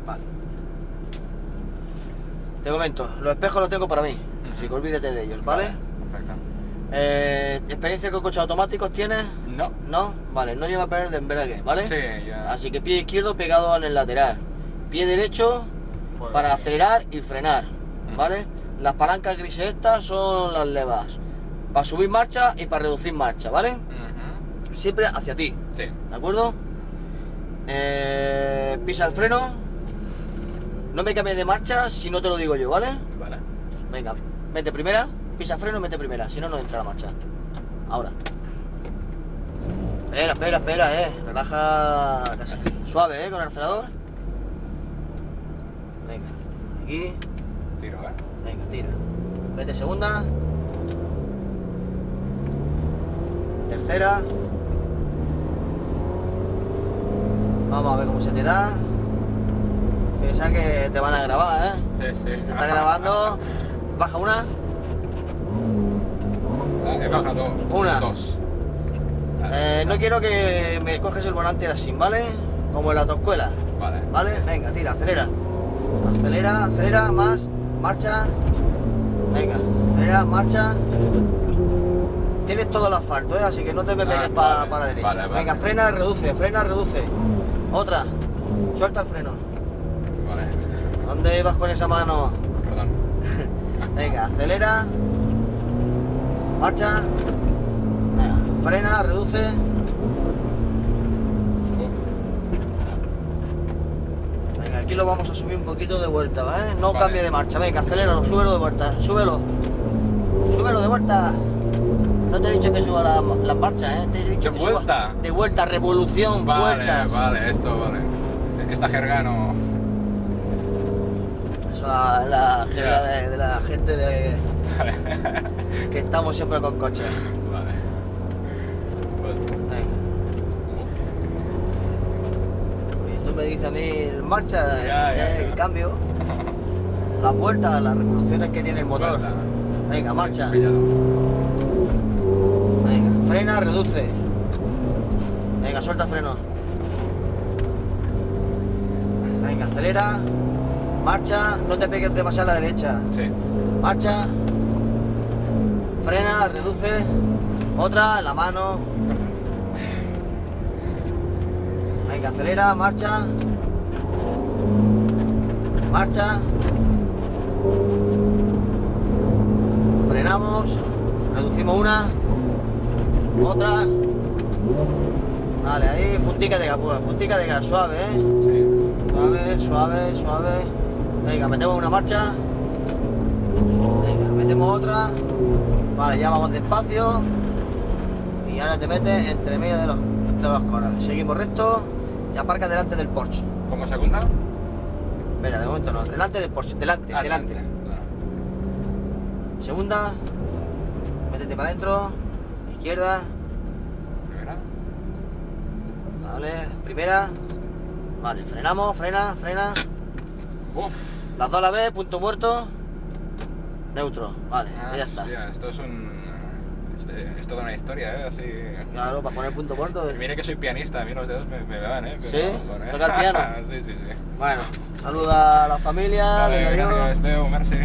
Vale. Te comento, los espejos los tengo para mí, así que olvídate de ellos, ¿vale? Perfecto. ¿Experiencia con coches automáticos tienes? No. ¿No? Vale, no lleva pedal de embrague, ¿vale? Sí, ya. Así que pie izquierdo pegado en el lateral, pie derecho Pues- para acelerar y frenar, ¿vale? Las palancas grises estas son las levas, para subir marcha y para reducir marcha, ¿vale? Ujú. Siempre hacia ti, Sí. ¿de acuerdo? Pisa el freno, no me cambies de marcha si no te lo digo yo, ¿vale? Vale. Venga, mete primera, pisa freno y mete primera, si no, no entra la marcha. Ahora. Espera, relaja casi. Suave, con el acelerador. Venga, aquí, Tiro, venga, tira. Mete segunda. Tercera. Vamos a ver cómo se te da. Piensa que te van a grabar, Sí, sí. Te está grabando. Baja una. He bajado Una. 2. No quiero que me coges el volante así, ¿vale? Como en la autoescuela. Vale. ¿Vale? Venga, tira, acelera. Acelera, más. Marcha. Venga, acelera, marcha. Tienes todo el asfalto, Así que no te me pegues vale, para la derecha. vale. Venga, frena, reduce. Otra. Suelta el freno. Vale. ¿Dónde vas con esa mano? Perdón. Venga, acelera. Marcha. Venga, frena, reduce. Uf. Venga, aquí lo vamos a subir un poquito de vuelta, ¿vale? No Vale. cambie de marcha, venga, aceléralo, súbelo de vuelta, súbelo de vuelta. No te he dicho que suba la marcha, Te he dicho ¿De que suba vuelta? de vuelta, revolución, Vale, vueltas. vale, esto vale. Es que esta jerga no. Eso la jerga Ya. de la gente Vale. que estamos siempre con coches. Vale. Pues, Venga. uf. Y tú me dices a mí marcha, Ya. el cambio, las vueltas, las revoluciones que tiene el motor. Vuelta. Venga, marcha. Pillado. Venga, frena, reduce. Venga, suelta freno. Venga, acelera. Marcha, no te pegues demasiado a la derecha. Sí. Marcha. Frena, reduce. Otra, la mano. Venga, acelera, marcha. Marcha. Frenamos. Reducimos una. Otra. Vale, ahí, puntica de gas, suave, Sí. Suave. Venga, metemos una marcha. Venga, metemos otra. Vale, ya vamos despacio. Y ahora te metes entre medio de los conos. Seguimos recto y aparca delante del Porsche. ¿Como segunda? Espera, de momento no, delante del Porsche, delante. Claro. Segunda. Métete para adentro. Izquierda. Primera. Vale, primera. Vale, frenamos, frena. Uf. Las dos a la vez, punto muerto. Neutro, vale, ya está. Hostia, esto es es toda una historia, Así. Claro, para poner punto muerto. Y mire que soy pianista, a mí los dedos me van, Pero, ¿Sí? bueno, ¿Toca el piano? Sí. Bueno, saluda a la familia. Vale, venga, adiós. gracias, Teo, merci.